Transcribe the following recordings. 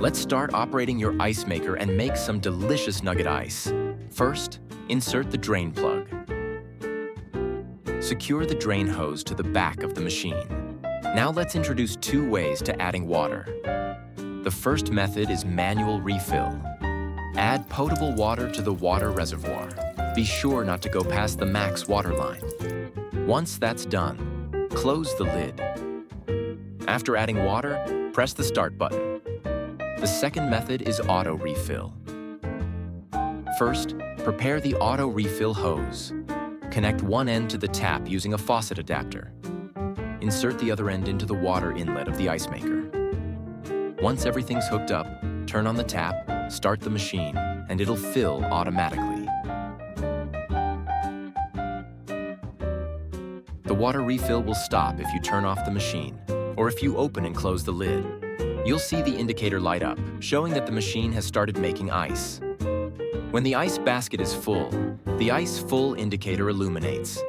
Let's start operating your ice maker and make some delicious nugget ice. First, insert the drain plug. Secure the drain hose to the back of the machine. Now let's introduce two ways to adding water. The first method is manual refill. Add potable water to the water reservoir. Be sure not to go past the max water line. Once that's done, close the lid. After adding water, press the start button. The second method is auto refill. First, prepare the auto refill hose. Connect one end to the tap using a faucet adapter. Insert the other end into the water inlet of the ice maker. Once everything's hooked up, turn on the tap, start the machine, and it'll fill automatically. The water refill will stop if you turn off the machine, or if you open and close the lid. You'll see the indicator light up, showing that the machine has started making ice. When the ice basket is full, the ice full indicator illuminates.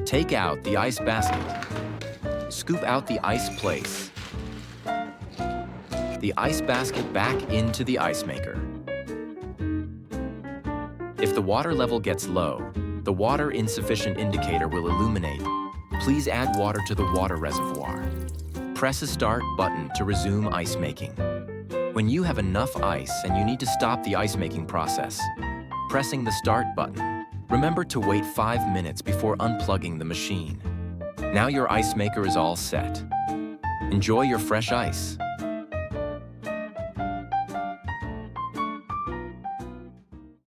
Take out the ice basket. Scoop out the ice place. The ice basket back into the ice maker. If the water level gets low, the water insufficient indicator will illuminate. Please add water to the water reservoir. Press the start button to resume ice making. When you have enough ice and you need to stop the ice making process, pressing the start button. Remember to wait 5 minutes before unplugging the machine. Now your ice maker is all set. Enjoy your fresh ice.